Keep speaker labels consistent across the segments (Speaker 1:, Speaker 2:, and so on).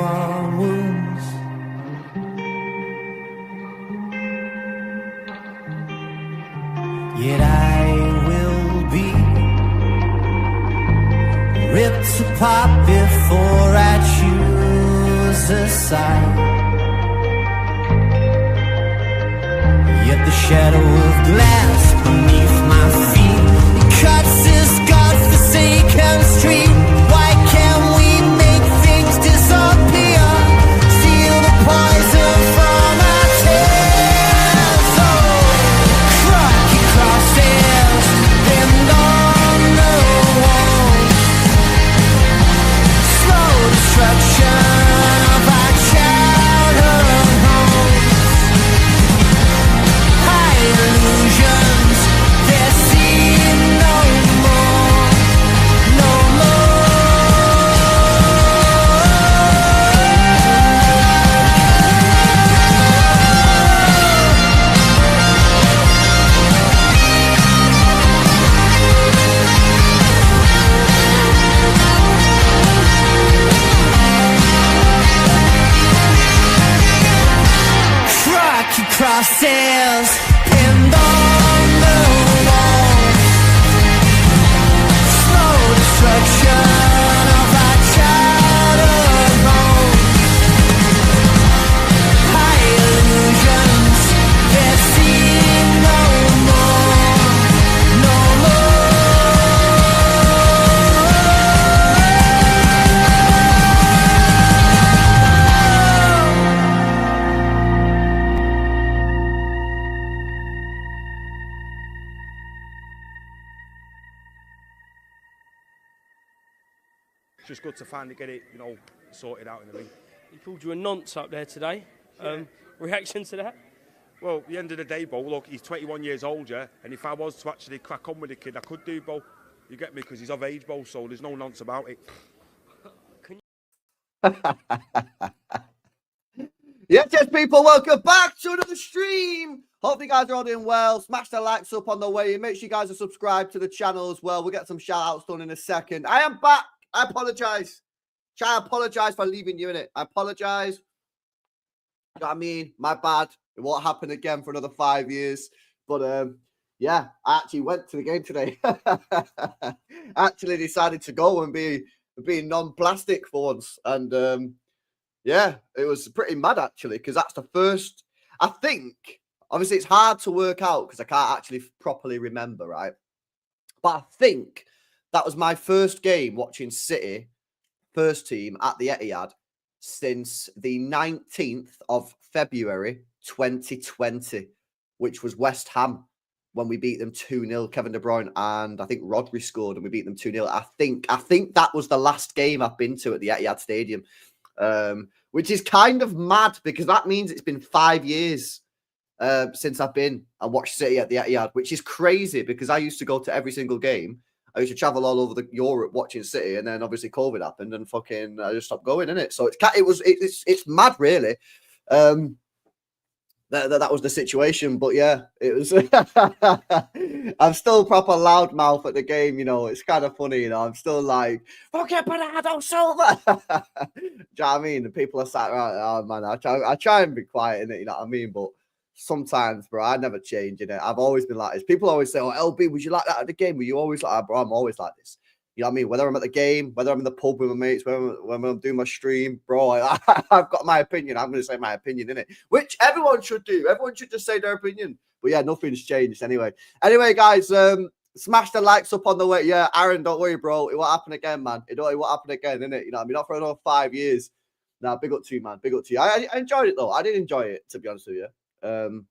Speaker 1: our wounds. Yet I will be ripped apart before I choose a side. Yet the shadow of glass beneath my feet cuts this godforsaken street. Why can't we make things disappear? Steal the poison from our tears. Oh, crocky crosses pinned on the wall. Slow destruction of our childhood homes. High illusions, there seem no more, no more. Crocky crosses pinned on the wall. Slow destruction of our childhood homes. High illusions, there seem no more, no
Speaker 2: It's just good to finally get it, sorted out in the ring.
Speaker 3: He pulled you a nonce up there today. Reaction to that?
Speaker 2: Well, at the end of the day, Bo, look, he's 21 years old, yeah, and if I was to actually crack on with the kid, I could do, Bo. You get me? Because he's of age, Bo, so there's no nonce about it.
Speaker 4: Yes, people, welcome back to another stream. Hope you guys are all doing well. Smash the likes up on the way. Make sure you guys are subscribed to the channel as well. We'll get some shout outs done in a second. I am back. I apologize. I apologize for leaving you in it. I apologize. You know what I mean? My bad. It won't happen again for another 5 years. But yeah, I actually went to the game today. Actually decided to go and be non-plastic for once. And yeah, it was pretty mad actually, because that's the first, I think, obviously it's hard to work out because I can't actually properly remember, right? But I think that was my first game watching City, first team at the Etihad, since the 19th of February 2020, which was West Ham when we beat them 2-0. Kevin De Bruyne and I think Rodri scored and we beat them 2-0. I think that was the last game I've been to at the Etihad Stadium, which is kind of mad because that means it's been 5 years since I've been and watched City at the Etihad, which is crazy because I used to go to every single game. I used to travel all over Europe watching City, and then obviously COVID happened, and fucking I just stopped going, innit? So it's mad, really. That was the situation, but yeah, it was. I'm still proper loudmouth at the game, It's kind of funny, I'm still like, "Okay, Bernardo Silva." Do you know what I mean? The people are sat around. Oh man, I try and be quiet in it. You know what I mean? But sometimes, bro, I never change in it. I've always been like this. People always say, "Oh, LB, was you like that at the game? Were you always like that?" Bro, I'm always like this. You know what I mean? Whether I'm at the when I'm in the pub with my mates, when I'm doing my stream, bro, I've got my opinion. I'm going to say my opinion, innit? Which everyone should do. Everyone should just say their opinion. But yeah, nothing's changed anyway. Anyway, guys, smash the likes up on the way. Yeah, Aaron, don't worry, bro. It won't happen again, man. It won't happen again, innit? You know what I mean? Not for another 5 years. Nah, big up to you, man. Big up to you. I enjoyed it, though. I did enjoy it, to be honest with you. To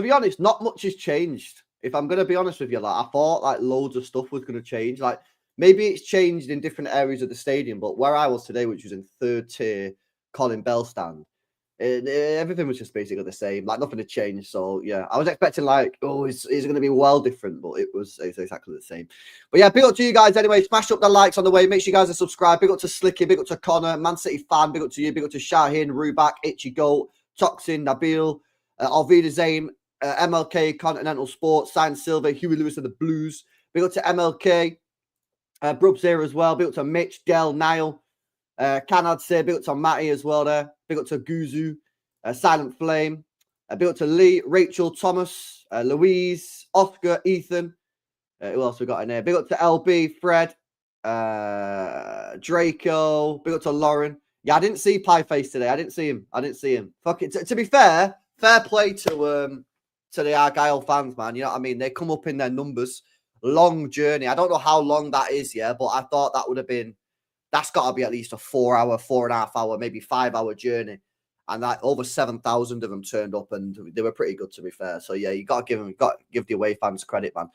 Speaker 4: be honest, not much has changed. If I'm going to be honest with you, I thought loads of stuff was going to change. Maybe it's changed in different areas of the stadium, but where I was today, which was in third tier Colin Bell stand, everything was just basically the same. Nothing had changed. So yeah, I was expecting it's going to be well different, but it's exactly the same. But yeah, big up to you guys anyway. Smash up the likes on the way. Make sure you guys are subscribed. Big up to Slicky. Big up to Connor, Man City fan. Big up to you. Big up to Shahin, Rubak, Itchy Goat, Toxin, Nabil, Alvida Zane, MLK, Continental Sports, Sign Silver, Huey Lewis of the Blues. Big up to MLK, Brubs here as well. Big up to Mitch, Del, Niall, Can I'd say big up to Matty as well there. Big up to Guzu, Silent Flame. Big up to Lee, Rachel, Thomas, Louise, Oscar, Ethan. Who else we got in there? Big up to LB, Fred, Draco. Big up to Lauren. Yeah, I didn't see Pieface today. I didn't see him. Fuck it. To be fair play to the Argyle fans, man. You know what I mean? They come up in their numbers. Long journey. I don't know how long that is, yeah, but I thought that would have been. That's got to be at least a 4 hour, 4.5 hour, maybe 5 hour journey. And that over 7,000 of them turned up, and they were pretty good, to be fair. So yeah, you got to give the away fans credit, man.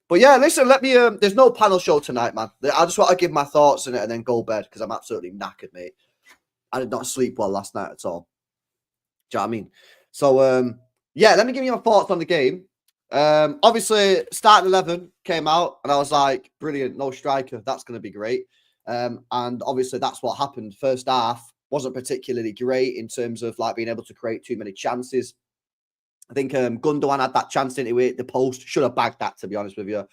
Speaker 4: But yeah, listen, let me. There's no panel show tonight, man. I just want to give my thoughts on it and then go bed because I'm absolutely knackered, mate. I did not sleep well last night at all. Do you know what I mean? So yeah, let me give you my thoughts on the game. Obviously, starting 11 came out, and I was like, brilliant, no striker. That's going to be great. And obviously, that's what happened. First half wasn't particularly great in terms of like being able to create too many chances. I think Gundogan had that chance, didn't he? At the post, should have bagged that, to be honest with you.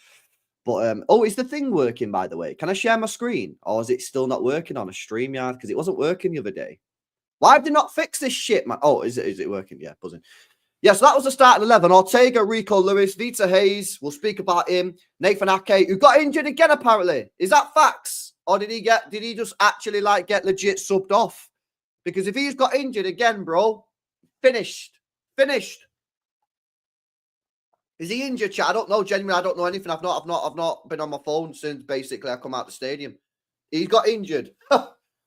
Speaker 4: But oh, is the thing working, by the way? Can I share my screen, or is it still not working on a StreamYard? Because it wasn't working the other day. Why have they not fixed this shit, man? Oh, is it working? Yeah, buzzing. Yeah, so that was the starting 11. Ortega, Rico Lewis, Vitor Reis. We'll speak about him. Nathan Ake, who got injured again, apparently. Is that facts? Or did he just actually like get legit subbed off? Because if he's got injured again, bro, finished. Is he injured, chat? I don't know. Genuinely, I don't know anything. I've not been on my phone since basically I come out the stadium. He's got injured.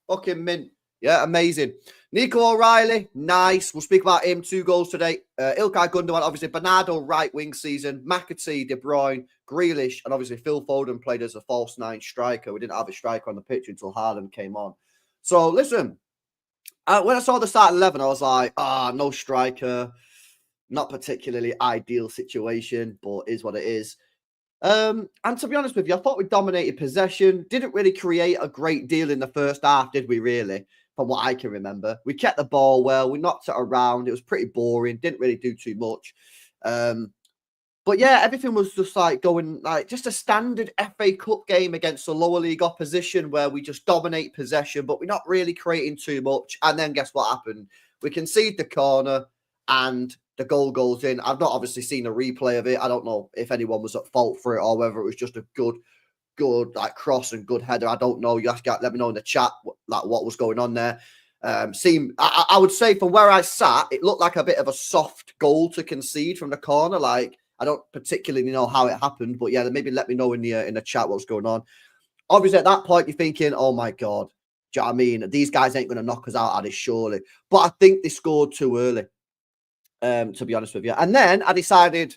Speaker 4: Fucking mint. Yeah, amazing. Nico O'Reilly, nice. We'll speak about him. 2 goals today. Ilkay Gundogan, obviously. Bernardo, right wing season. McAtee, De Bruyne, Grealish, and obviously Phil Foden played as a false 9 striker. We didn't have a striker on the pitch until Haaland came on. So, listen. When I saw the starting 11, I was like, no striker. Not particularly ideal situation, but is what it is. And to be honest with you, I thought we dominated possession. Didn't really create a great deal in the first half, did we really? From what I can remember. We kept the ball well. We knocked it around. It was pretty boring. Didn't really do too much. But yeah, everything was just like going like just a standard FA Cup game against a lower league opposition where we just dominate possession, but we're not really creating too much. And then guess what happened? We concede the corner and the goal goes in. I've not obviously seen a replay of it. I don't know if anyone was at fault for it or whether it was just a good like cross and good header. I don't know. You have to let me know in the chat like what was going on there. I would say from where I sat, it looked like a bit of a soft goal to concede from the corner. Like I don't particularly know how it happened, but yeah, maybe let me know in the chat what's going on. Obviously, at that point, you're thinking, "Oh my god, do you know what I mean? These guys ain't going to knock us out at it, surely." But I think they scored too early. To be honest with you. And then I decided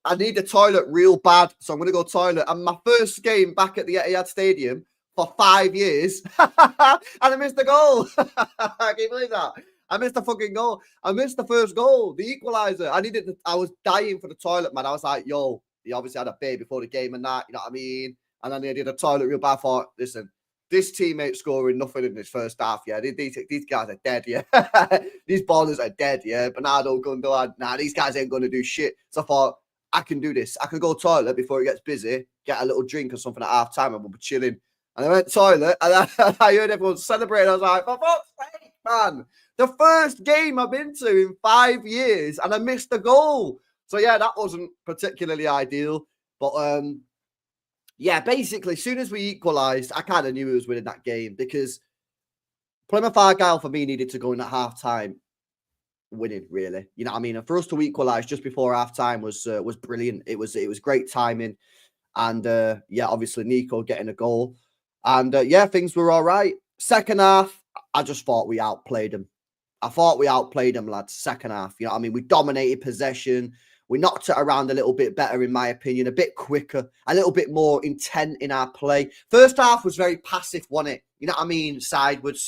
Speaker 4: I need the toilet real bad. So I'm going to go toilet. And my first game back at the Etihad Stadium for 5 years. And I missed the goal. Can you believe that? I missed the fucking goal. I missed the first goal, the equaliser. I was dying for the toilet, man. I was like, yo, he obviously had a baby before the game and that, you know what I mean? And then they did a toilet real bad. I thought, listen, this teammate scoring nothing in his first half, yeah. These guys are dead, yeah. These ballers are dead, yeah. Bernardo, Gundogan, these guys ain't going to do shit. So I thought, I can do this. I can go toilet before it gets busy, get a little drink or something at half time, and we'll be chilling. And I went toilet, and I heard everyone celebrating. I was like, for fuck's sake, man. The first game I've been to in 5 years, and I missed the goal. So, yeah, that wasn't particularly ideal. But, yeah, basically, as soon as we equalised, I kind of knew we was winning that game because Plymouth Argyle, for me, needed to go in at half-time winning, really. You know what I mean? And for us to equalise just before half-time was brilliant. It was great timing. And, yeah, obviously, Nico getting a goal. And, yeah, things were all right. Second half, I just thought we outplayed them. I thought we outplayed them, lads, second half. You know what I mean? We dominated possession. We knocked it around a little bit better, in my opinion, a bit quicker, a little bit more intent in our play. First half was very passive, wasn't it? You know what I mean? Sideways.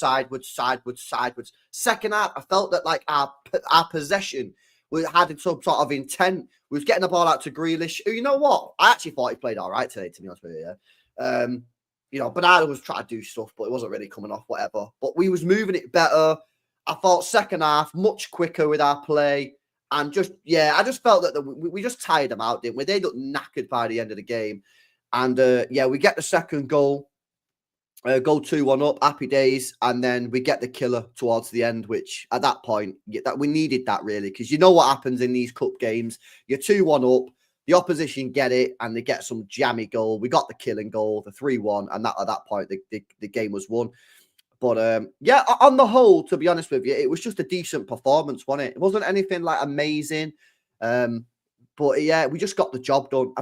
Speaker 4: Second half, I felt that like our possession had some sort of intent. We was getting the ball out to Grealish, who, you know what? I actually thought he played all right today, to be honest with you. Yeah. You know, Bernardo was trying to do stuff, but it wasn't really coming off, whatever. But we was moving it better. I thought second half, much quicker with our play. And just, yeah, I just felt that we just tired them out, didn't we? They looked knackered by the end of the game. And, yeah, we get the second goal. go 2-1 up, happy days, and then we get the killer towards the end, which at that point that we needed that really, because you know what happens in these cup games. You're 2-1 up, the opposition get it, and they get some jammy goal. We got the killing goal, the 3-1, and that at that point the game was won. But yeah, on the whole, to be honest with you, it was just a decent performance, wasn't it? It wasn't anything like amazing. But yeah, we just got the job done.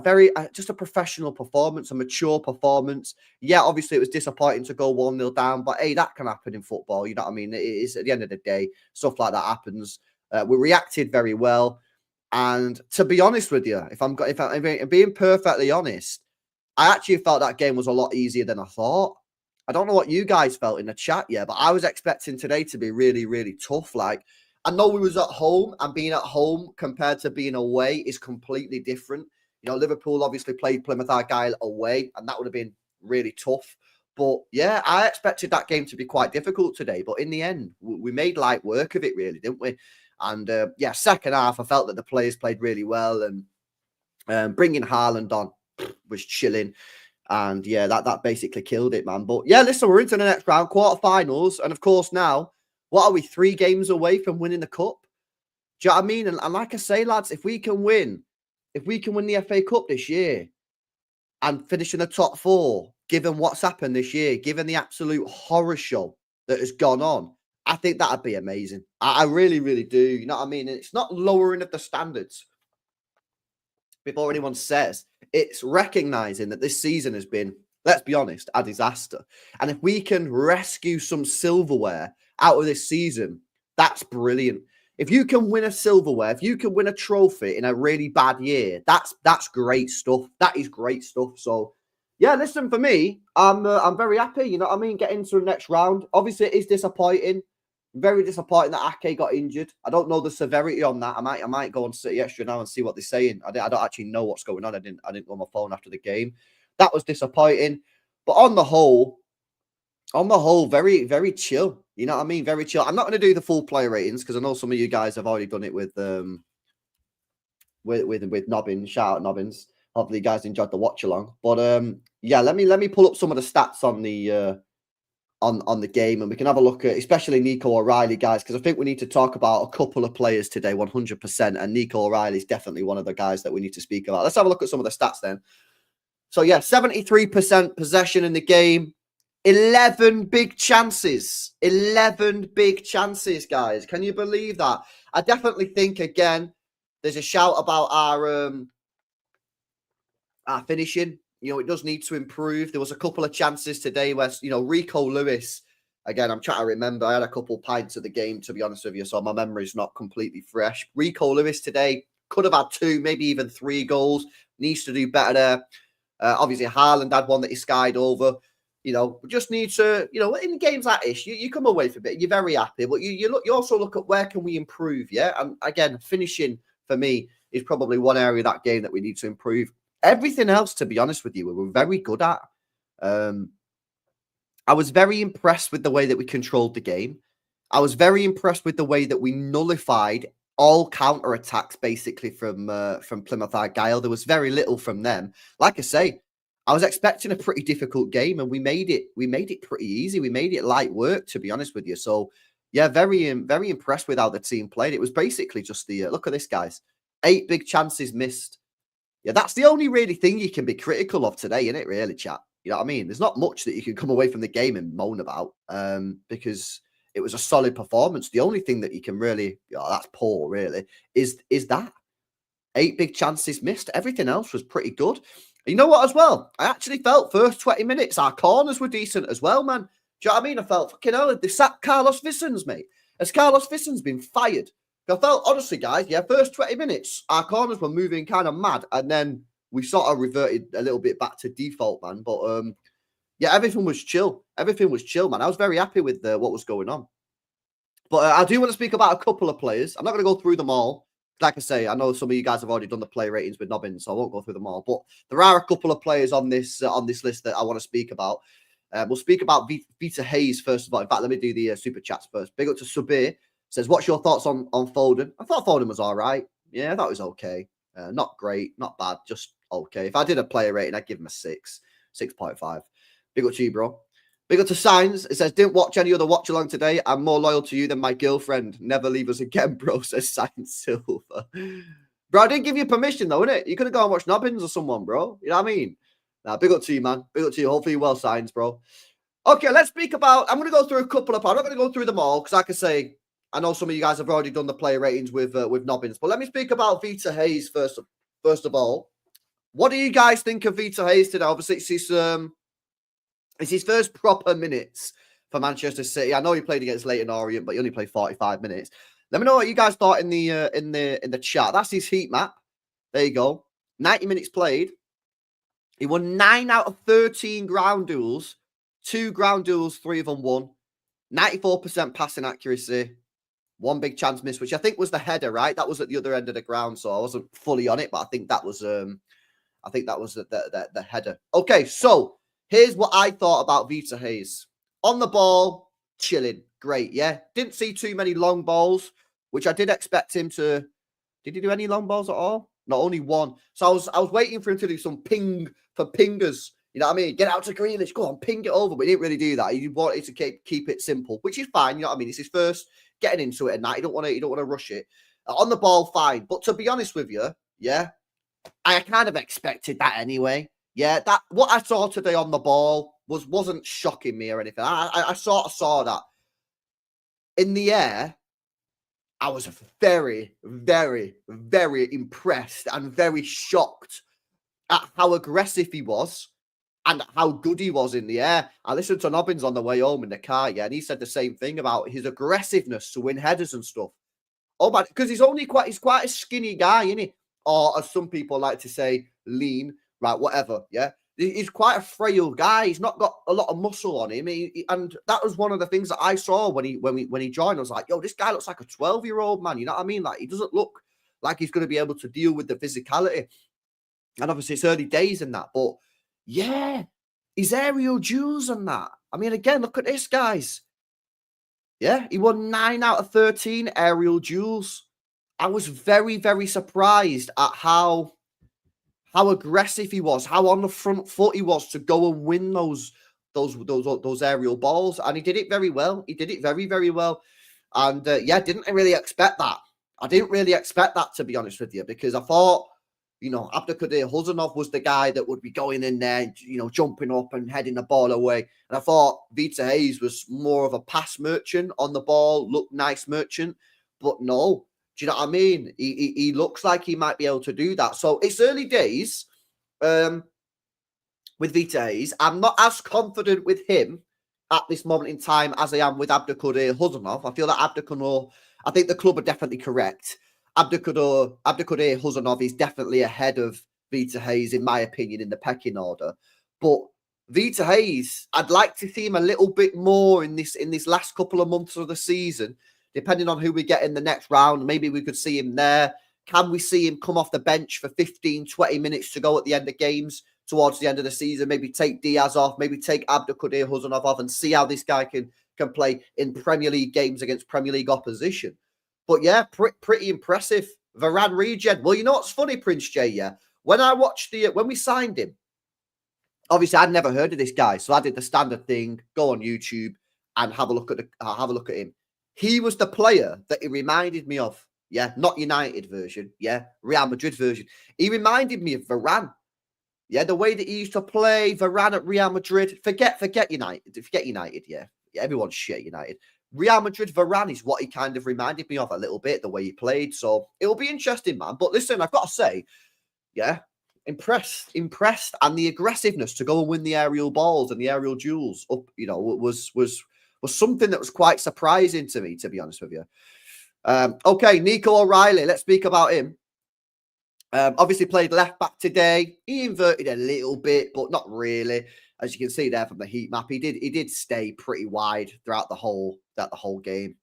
Speaker 4: Just a professional performance, a mature performance. Yeah, obviously it was disappointing to go 1-0 down, but hey, that can happen in football. You know what I mean? It is at the end of the day, stuff like that happens. We reacted very well, and to be honest with you, if I'm being perfectly honest, I actually felt that game was a lot easier than I thought. I don't know what you guys felt in the chat, yeah, but I was expecting today to be really, really tough. Like, I know we was at home, and being at home compared to being away is completely different. You know, Liverpool obviously played Plymouth Argyle away, and that would have been really tough. But yeah, I expected that game to be quite difficult today. But in the end, we made light work of it, really, didn't we? And yeah, second half, I felt that the players played really well, and bringing Haaland on was chilling. And yeah, that basically killed it, man. But yeah, listen, we're into the next round, quarterfinals. And of course, now, what are we, 3 games away from winning the cup? Do you know what I mean? And like I say, lads, if we can win the FA Cup this year and finish in the top 4, given what's happened this year, given the absolute horror show that has gone on, I think that'd be amazing. I really, really do. You know what I mean? And it's not lowering of the standards. Before anyone says, it's recognizing that this season has been, let's be honest, a disaster. And if we can rescue some silverware out of this season, that's brilliant. If you can win a silverware, if you can win a trophy in a really bad year, that's great stuff. That is great stuff. So yeah, listen, for me, I'm very happy. You know what I mean? Getting to the next round. Obviously, it is disappointing. Very disappointing that Ake got injured. I don't know the severity on that. I might go on City Extra now and see what they're saying. I don't actually know what's going on. I didn't go on my phone after the game. That was disappointing. But on the whole, very, very chill. You know what I mean? Very chill. I'm not going to do the full player ratings because I know some of you guys have already done it with Nobbins. Shout out Nobbins. Hopefully you guys enjoyed the watch along. But yeah, let me pull up some of the stats on the on the game, and we can have a look at especially Nico O'Reilly, guys, because I think we need to talk about a couple of players today 100%, and Nico O'Reilly is definitely one of the guys that we need to speak about. Let's have a look at some of the stats then. So yeah, 73% possession in the game, 11 big chances, guys. Can you believe that? I definitely think, again, there's a shout about our finishing. You know, it does need to improve. There was a couple of chances today where, you know, Rico Lewis, again, I'm trying to remember. I had a couple pints of the game, to be honest with you, so my memory's not completely fresh. Rico Lewis today could have had 2, maybe even 3 goals. Needs to do better there. Obviously, Haaland had one that he skied over. You know, just need to, you know, in games like this, you come away from it, you're very happy, but you also look at where can we improve, yeah? And again, finishing for me is probably one area of that game that we need to improve. Everything else, to be honest with you, we were very good at. I was very impressed with the way that we controlled the game. I was very impressed with the way that we nullified all counter-attacks, basically, from Plymouth Argyle. There was very little from them. Like I say, I was expecting a pretty difficult game, and we made it pretty easy. We made it light work, to be honest with you. So, yeah, very impressed with how the team played. It was basically just the, look at this, guys. 8 big chances missed. Yeah, that's the only really thing you can be critical of today, isn't it, really, chat? You know what I mean? There's not much that you can come away from the game and moan about because it was a solid performance. The only thing that you can really, that's poor, really, is that. 8 big chances missed. Everything else was pretty good. You know what, as well? I actually felt first 20 minutes, our corners were decent as well, man. Do you know what I mean? I felt, fucking hell, they sacked Carlos Vissens, mate. Has Carlos Vissens been fired? I felt, honestly, guys, yeah, first 20 minutes, our corners were moving kind of mad, and then we sort of reverted a little bit back to default, man. But, yeah, everything was chill. Everything was chill, man. I was very happy with what was going on. But I do want to speak about a couple of players. I'm not going to go through them all. Like I say, I know some of you guys have already done the play ratings with Nobbins, so I won't go through them all. But there are a couple of players on this list that I want to speak about. We'll speak about Vitor Reis first of all. In fact, let me do the super chats first. Big up to Subir. Says, what's your thoughts on Foden? I thought Foden was all right. Yeah, I thought it was okay. Not great, not bad, just okay. If I did a player rating, I'd give him a 6, 6.5. Big up to you, bro. We got to Signs. It says, didn't watch any other watch along today. I'm more loyal to you than my girlfriend. Never leave us again, bro, says Signs Silver. Bro, I didn't give you permission, though, innit? You could have gone and watched Nobbins or someone, bro. You know what I mean? Nah, big up to you, man. Big up to you. Hopefully you're well, Signs, bro. Okay, let's speak about... I'm going to go through a couple of... I'm not going to go through them all, because like I say, I know some of you guys have already done the player ratings with Nobbins. But let me speak about Vitor Reis first of all. What do you guys think of Vitor Reis today? Obviously, it's his first proper minutes for Manchester City. I know he played against Leyton Orient, but he only played 45 minutes. Let me know what you guys thought in the chat. That's his heat map. There you go. 90 minutes played. He won 9 out of 13 ground duels. 2 ground duels, 3 of them won. 94% passing accuracy. 1 big chance miss, which I think was the header, right? That was at the other end of the ground, so I wasn't fully on it, but I think that was the header. Okay, so here's what I thought about Vitor Reis. On the ball, chilling. Great, yeah. Didn't see too many long balls, which I did expect him to. Did he do any long balls at all? Not only one. So I was waiting for him to do some ping for pingers. You know what I mean? Get out to Grealish. Go on, ping it over. But he didn't really do that. He wanted to keep it simple, which is fine. You know what I mean? It's his first getting into it at night. You don't want to rush it. On the ball, fine. But to be honest with you, yeah, I kind of expected that anyway. Yeah, that what I saw today on the ball wasn't shocking me or anything. I sort of saw that. In the air, I was very, very, very impressed and very shocked at how aggressive he was and how good he was in the air. I listened to Nobbins on the way home in the car, yeah, and he said the same thing about his aggressiveness to win headers and stuff. Oh, man, because he's quite a skinny guy, isn't he? Or as some people like to say, lean, right, whatever, yeah? He's quite a frail guy. He's not got a lot of muscle on him. And that was one of the things that I saw when he joined. I was like, yo, this guy looks like a 12-year-old man. You know what I mean? Like, he doesn't look like he's going to be able to deal with the physicality. And obviously, it's early days in that. But, yeah, his aerial duels and that. I mean, again, look at this, guys. Yeah, he won 9 out of 13 aerial duels. I was very, very surprised at how aggressive he was, how on the front foot he was to go and win those aerial balls, and he did it very well. He did it very, very well, and yeah, didn't really expect that. I didn't really expect that, to be honest with you, because I thought, you know, Abdelkader Huzanov was the guy that would be going in there, you know, jumping up and heading the ball away, and I thought Vitor Reis was more of a pass merchant on the ball, look nice merchant, but no. Do you know what I mean? He looks like he might be able to do that. So it's early days with Vitor Reis. I'm not as confident with him at this moment in time as I am with Abdelkader Huzanov. I feel that I think the club are definitely correct. Abdelkader Huzanov is definitely ahead of Vitor Reis, in my opinion, in the pecking order. But Vitor Reis, I'd like to see him a little bit more in this last couple of months of the season. Depending on who we get in the next round, maybe we could see him there. Can we see him come off the bench for 15, 20 minutes to go at the end of games towards the end of the season? Maybe take Diaz off, maybe take Abdelkader Huzanov off and see how this guy can play in Premier League games against Premier League opposition. But yeah, pretty impressive. Varane regen. Well, you know what's funny, Prince J, yeah? When I watched when we signed him, obviously I'd never heard of this guy. So I did the standard thing, go on YouTube and have a look at him. He was the player that he reminded me of. Yeah, not United version. Yeah, Real Madrid version. He reminded me of Varane. Yeah, the way that he used to play Varane at Real Madrid. Forget United. Forget United, yeah. Everyone's shit United. Real Madrid Varane is what he kind of reminded me of a little bit, the way he played. So it'll be interesting, man. But listen, I've got to say, yeah, impressed. And the aggressiveness to go and win the aerial balls and the aerial duels up, you know, was something that was quite surprising to me, to be honest with you. Okay, Nico O'Reilly. Let's speak about him. Obviously played left back today. He inverted a little bit, but not really. As you can see there from the heat map, he did stay pretty wide throughout the whole game.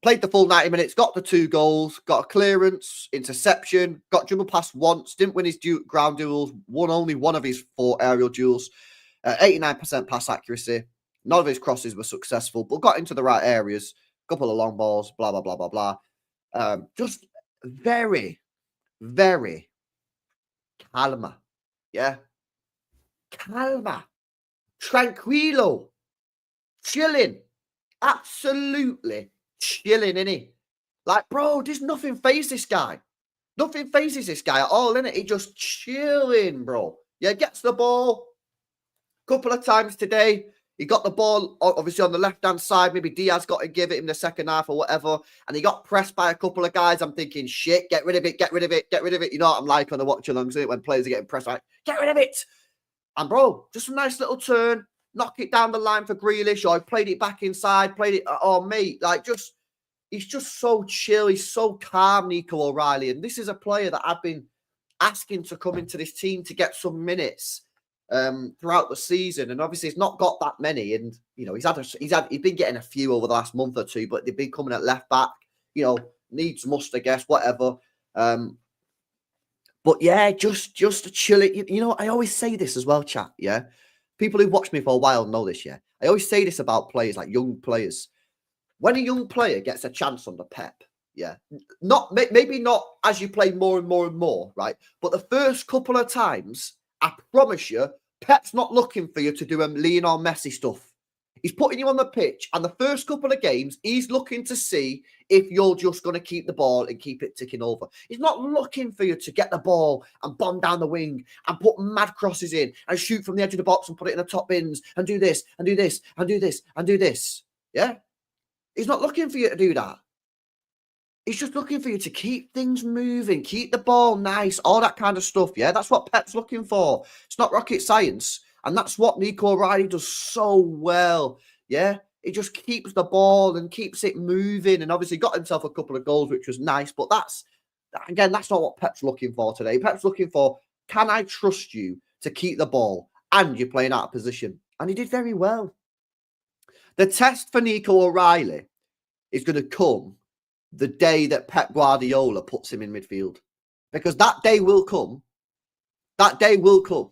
Speaker 4: Played the full 90 minutes, got the 2 goals, got a clearance, interception, got dribble pass once, didn't win his ground duels, won only one of his 4 aerial duels, 89% pass accuracy. None of his crosses were successful, but got into the right areas. A couple of long balls, blah, blah, blah, blah, blah. Just very, very calma. Yeah. Calma. Tranquilo. chilling. Absolutely chilling, innit? Like, bro, there's nothing phases this guy. Nothing phases this guy at all, innit? He just chilling, bro. Yeah, gets the ball. Couple of times today, he got the ball, obviously, on the left-hand side. Maybe Diaz got to give it in the second half or whatever. And he got pressed by a couple of guys. I'm thinking, shit, get rid of it, get rid of it, get rid of it. You know what I'm like on the watch-alongs, isn't it? When players are getting pressed, like, get rid of it. And, bro, just a nice little turn. Knock it down the line for Grealish. Or he played it back inside. Played it, oh, mate. Like, just, he's just so chill. He's so calm, Nico O'Reilly. And this is a player that I've been asking to come into this team to get some minutes throughout the season, and obviously he's not got that many. And you know, he's been getting a few over the last month or two, but they've been coming at left back. You know, needs must, I guess, whatever. But yeah, just to chill it. You know, I always say this as well, chat. Yeah, people who've watched me for a while know this. Yeah, I always say this about players, like young players. When a young player gets a chance under Pep, yeah, maybe not as you play more and more and more, right? But the first couple of times, I promise you, Pep's not looking for you to do Lionel Messi stuff. He's putting you on the pitch, and the first couple of games, he's looking to see if you're just going to keep the ball and keep it ticking over. He's not looking for you to get the ball and bomb down the wing and put mad crosses in and shoot from the edge of the box and put it in the top bins and do this and do this and do this and do this. Yeah? He's not looking for you to do that. He's just looking for you to keep things moving, keep the ball nice, all that kind of stuff. Yeah, that's what Pep's looking for. It's not rocket science. And that's what Nico O'Reilly does so well. Yeah, he just keeps the ball and keeps it moving. And obviously got himself a couple of goals, which was nice. But that's not what Pep's looking for today. Pep's looking for, can I trust you to keep the ball and you're playing out of position? And he did very well. The test for Nico O'Reilly is going to come the day that Pep Guardiola puts him in midfield. Because that day will come. That day will come.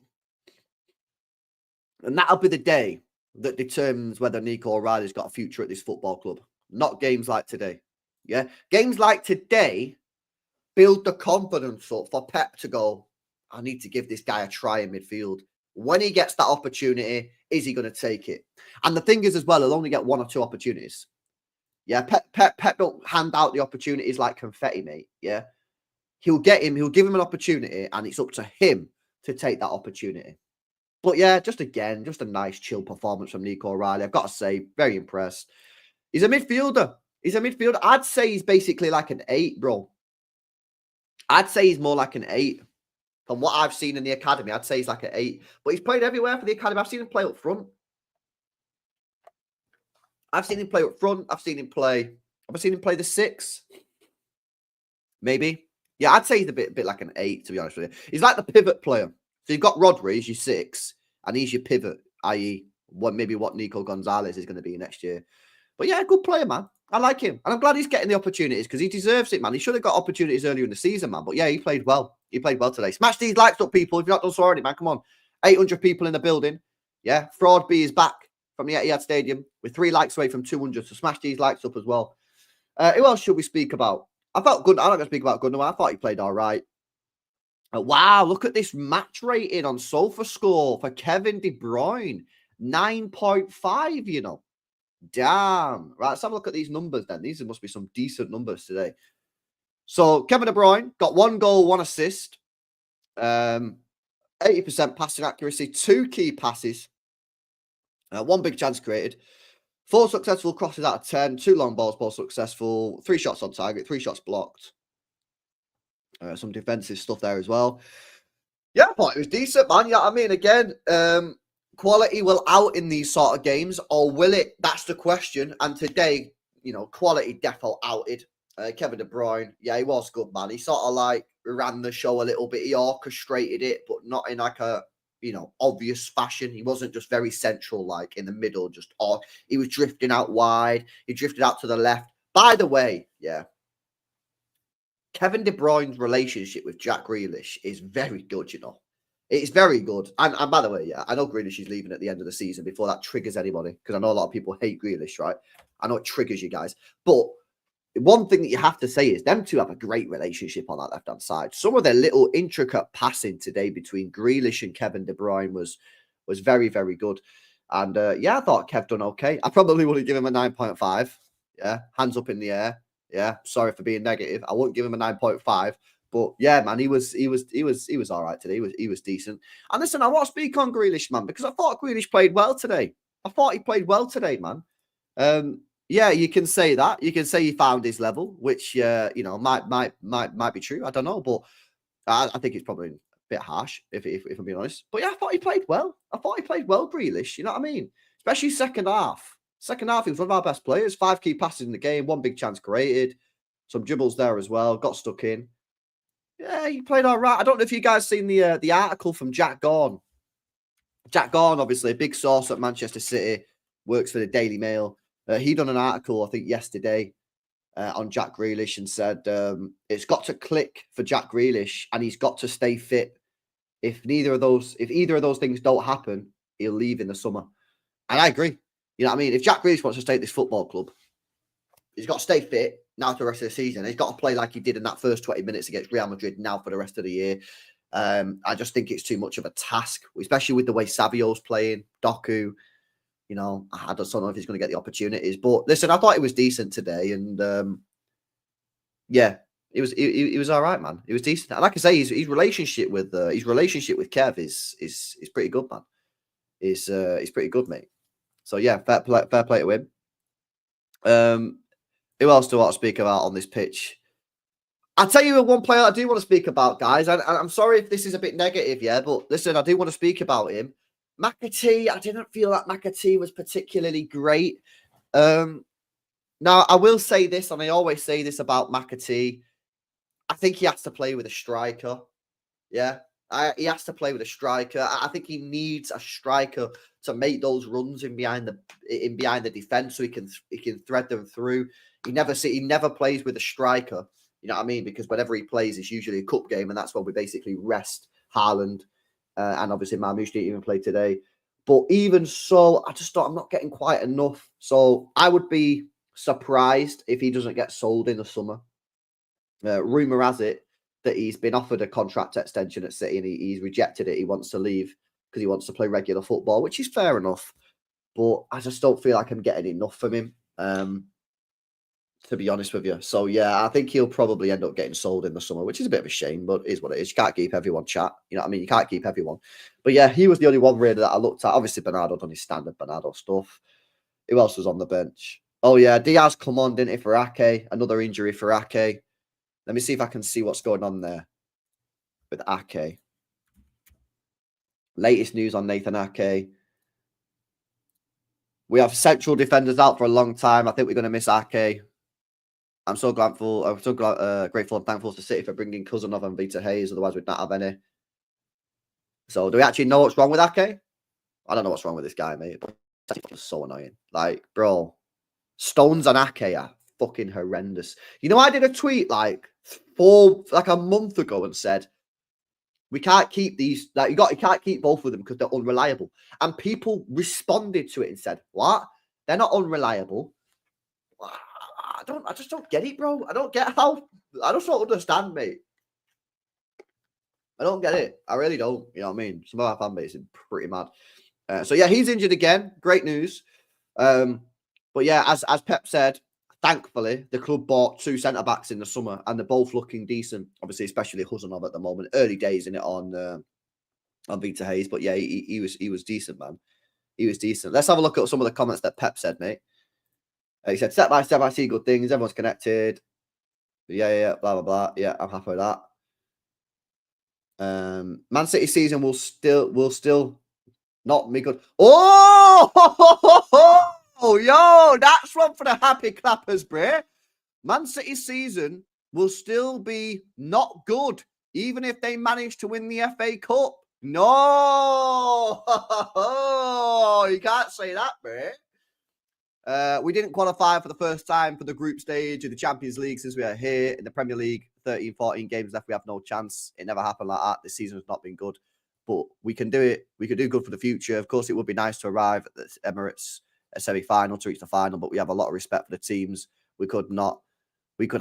Speaker 4: And that'll be the day that determines whether Nico O'Reilly's got a future at this football club. Not games like today. Yeah? Games like today build the confidence up for Pep to go, I need to give this guy a try in midfield. When he gets that opportunity, is he going to take it? And the thing is as well, he'll only get one or two opportunities. Yeah, Pep don't hand out the opportunities like confetti, mate. Yeah, he'll give him an opportunity, and it's up to him to take that opportunity. But yeah, just a nice chill performance from Nico O'Reilly. I've got to say, very impressed. He's a midfielder. I'd say he's basically like an 8, bro. I'd say he's more like an 8. From what I've seen in the academy, I'd say he's like an 8. But he's played everywhere for the academy. I've seen him play up front. I've seen him play up front. I've seen him play the 6. Maybe. Yeah, I'd say he's a bit like an 8, to be honest with you. He's like the pivot player. So you've got Rodri, he's your 6, and he's your pivot, i.e. what Nico Gonzalez is going to be next year. But yeah, good player, man. I like him. And I'm glad he's getting the opportunities because he deserves it, man. He should have got opportunities earlier in the season, man. But yeah, he played well. He played well today. Smash these likes up, people. If you've not done so already, man, come on. 800 people in the building. Yeah, Fraud B is back from the Etihad Stadium. We're 3 likes away from 200. So smash these likes up as well. Who else should we speak about? I felt good. I'm not going to speak about Gunnar. I thought he played all right. Wow, look at this match rating on SofaScore for Kevin De Bruyne. 9.5, you know. Damn. Right, let's have a look at these numbers then. These must be some decent numbers today. So, Kevin De Bruyne got 1 goal, 1 assist. 80% passing accuracy, 2 key passes. 1 big chance created. 4 successful crosses out of 10. 2 long balls, both successful. 3 shots on target, 3 shots blocked. Some defensive stuff there as well. Yeah, I thought it was decent, man. You know what I mean? Again, quality will out in these sort of games, or will it? That's the question. And today, you know, quality defo outed. Kevin De Bruyne, yeah, he was good, man. He sort of like ran the show a little bit. He orchestrated it, but not in like a, you know, obvious fashion. He wasn't just very central, like in the middle, he was drifting out wide. He drifted out to the left. By the way, yeah, Kevin De Bruyne's relationship with Jack Grealish is very good, you know. It's very good. And by the way, yeah, I know Grealish is leaving at the end of the season before that triggers anybody, because I know a lot of people hate Grealish, right? I know it triggers you guys. But one thing that you have to say is them two have a great relationship on that left-hand side. Some of their little intricate passing today between Grealish and Kevin De Bruyne was very, very good. And yeah, I thought Kev done okay. I probably wouldn't give him a 9.5. Yeah, hands up in the air. Yeah, sorry for being negative. I wouldn't give him a 9.5. But yeah, man, he was all right today. He was decent. And listen, I want to speak on Grealish, man, because I thought Grealish played well today. I thought he played well today, man. Yeah, you can say that. You can say he found his level, which you know might be true. I don't know, but I think it's probably a bit harsh if I'm being honest. But yeah, I thought he played well. I thought he played well, Grealish. You know what I mean? Especially second half. Second half, he was one of our best players. 5 key passes in the game, 1 big chance created, some dribbles there as well. Got stuck in. Yeah, he played all right. I don't know if you guys seen the article from Jack Gaughan. Jack Gaughan, obviously, a big source at Manchester City, works for the Daily Mail. He done an article, I think, yesterday on Jack Grealish and said it's got to click for Jack Grealish and he's got to stay fit. If either of those things don't happen, he'll leave in the summer. And I agree. You know what I mean? If Jack Grealish wants to stay at this football club, he's got to stay fit now for the rest of the season. He's got to play like he did in that first 20 minutes against Real Madrid now for the rest of the year. I just think it's too much of a task, especially with the way Savio's playing, Doku. You know, I just don't know if he's going to get the opportunities. But listen, I thought he was decent today, and yeah, he was all right, man. He was decent, and like I say, his relationship with Kev is pretty good, man. He's pretty good, mate. So yeah, fair play to him. Who else do I want to speak about on this pitch? I'll tell you one player I do want to speak about, guys. And I'm sorry if this is a bit negative, yeah, but listen, I do want to speak about him. McAtee, I didn't feel like McAtee was particularly great. Now, I will say this, and I always say this about McAtee. I think he has to play with a striker. Yeah, he has to play with a striker. I think he needs a striker to make those runs in behind the defense, so he can thread them through. He never plays with a striker. You know what I mean? Because whenever he plays, it's usually a cup game, and that's when we basically rest Haaland. And obviously, Marmoush didn't even play today. But even so, I just thought I'm not getting quite enough. So I would be surprised if he doesn't get sold in the summer. Rumour has it that he's been offered a contract extension at City and he's rejected it. He wants to leave because he wants to play regular football, which is fair enough. But I just don't feel like I'm getting enough from him. To be honest with you. So, yeah, I think he'll probably end up getting sold in the summer, which is a bit of a shame, but it is what it is. You can't keep everyone chat. You know what I mean? You can't keep everyone. But, yeah, he was the only one really that I looked at. Obviously, Bernardo done his standard Bernardo stuff. Who else was on the bench? Oh, yeah, Diaz come on, didn't he, for Ake? Another injury for Ake. Let me see if I can see what's going on there with Ake. Latest news on Nathan Ake. We have central defenders out for a long time. I think we're going to miss Ake. I'm so grateful. I'm so grateful and thankful to City for bringing Cousinov and Vitor Reis. Otherwise, we'd not have any. So, do we actually know what's wrong with Ake? I don't know what's wrong with this guy, mate. But it's so annoying. Like, bro, Stones and Ake are fucking horrendous. You know, I did a tweet like a month ago and said we can't keep these. Like, you can't keep both of them because they're unreliable. And people responded to it and said, "What? They're not unreliable." I just don't get it, bro. I don't get how. I just don't understand, mate. I don't get it. I really don't. You know what I mean? Some of our fan base is pretty mad. So yeah, he's injured again. Great news. But yeah, as Pep said, thankfully the club bought 2 centre backs in the summer, and they're both looking decent. Obviously, especially Huzanov at the moment. Early days in it on Vitor Reis, but yeah, he was decent, man. He was decent. Let's have a look at some of the comments that Pep said, mate. He said, step by step, I see good things. Everyone's connected. Yeah, blah, blah, blah. Yeah, I'm happy with that. Man City season will still not be good. Oh, yo, that's one for the happy clappers, bro. Man City season will still be not good, even if they manage to win the FA Cup. No, you can't say that, bro. We didn't qualify for the first time for the group stage of the Champions League since we are here in the Premier League. 13, 14 games left. We have no chance. It never happened like that. This season has not been good, but we can do it. We could do good for the future. Of course, it would be nice to arrive at the Emirates a semi-final to reach the final, but we have a lot of respect for the teams we could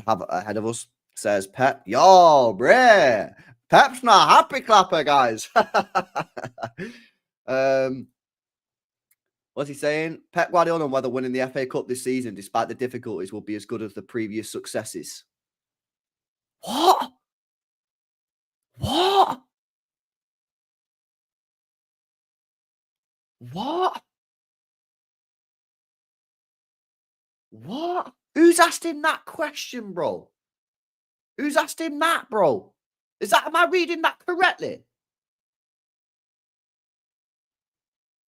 Speaker 4: have ahead of us, says Pep. Yo, bruh. Pep's not happy clapper, guys. What's he saying? Pep Guardiola on whether winning the FA Cup this season, despite the difficulties, will be as good as the previous successes. What? What? What? What? Who's asked him that question, bro? Who's asked him that, bro? Am I reading that correctly?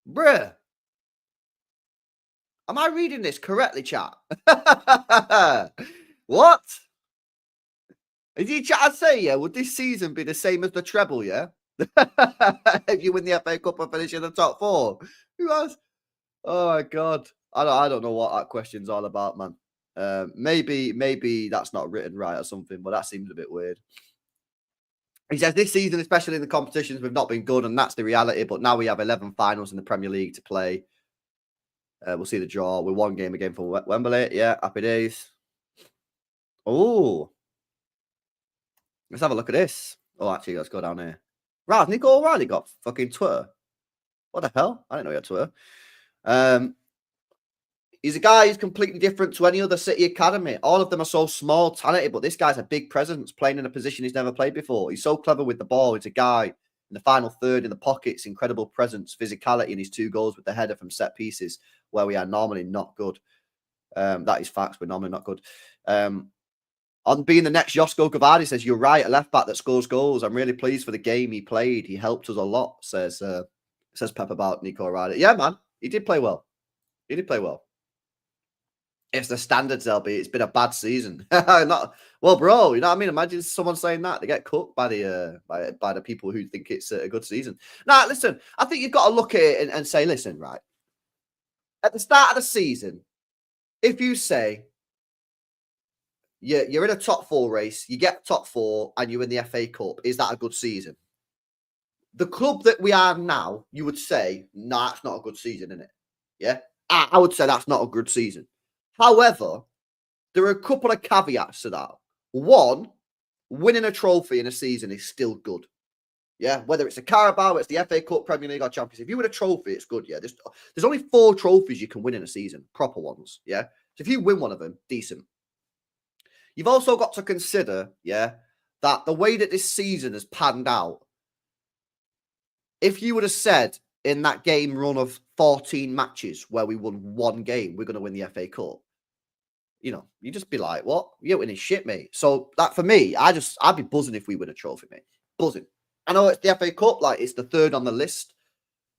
Speaker 4: Bruh. Am I reading this correctly, chat? What? Is he trying to say, yeah, would this season be the same as the treble, yeah? If you win the FA Cup and finish in the top 4? Who has? Oh, my God. I don't know what that question's all about, man. Maybe that's not written right or something, but that seems a bit weird. He says, this season, especially in the competitions, we've not been good, and that's the reality. But now we have 11 finals in the Premier League to play. We'll see the draw. We're one game again for Wembley. Yeah, happy days. Oh. Let's have a look at this. Oh, actually, let's go down here. Right, Nico O'Reilly got fucking Twitter. What the hell? I didn't know he had Twitter. He's a guy who's completely different to any other City academy. All of them are so small, talented, but this guy's a big presence, playing in a position he's never played before. He's so clever with the ball. He's a guy in the final third in the pockets, incredible presence, physicality, and his 2 goals with the header from set pieces, where we are normally not good. That is facts. We're normally not good. On being the next Josko Gvardiol, says, you're right, a left-back that scores goals. I'm really pleased for the game he played. He helped us a lot, says Pep about Nico O'Reilly. Yeah, man, he did play well. He did play well. It's the standards, LB. It's been a bad season. Well, bro, you know what I mean? Imagine someone saying that. They get cooked by the people who think it's a good season. Now, listen, I think you've got to look at it and say, listen, right. At the start of the season, if you say you're in a top 4 race, you get top 4, and you win the FA Cup, is that a good season? The club that we are now, you would say, nah, it's not a good season, isn't it? Yeah? I would say that's not a good season. However, there are a couple of caveats to that. One, winning a trophy in a season is still good. Yeah, whether it's a Carabao, it's the FA Cup, Premier League, or Champions. If you win a trophy, it's good. Yeah, there's only 4 trophies you can win in a season, proper ones. Yeah, so if you win one of them, decent. You've also got to consider, yeah, that the way that this season has panned out, if you would have said in that game run of 14 matches where we won 1 game, we're going to win the FA Cup, you know, you just be like, what? You're winning shit, mate. So that for me, I'd be buzzing if we win a trophy, mate. Buzzing. I know it's the FA Cup, like it's the 3rd on the list,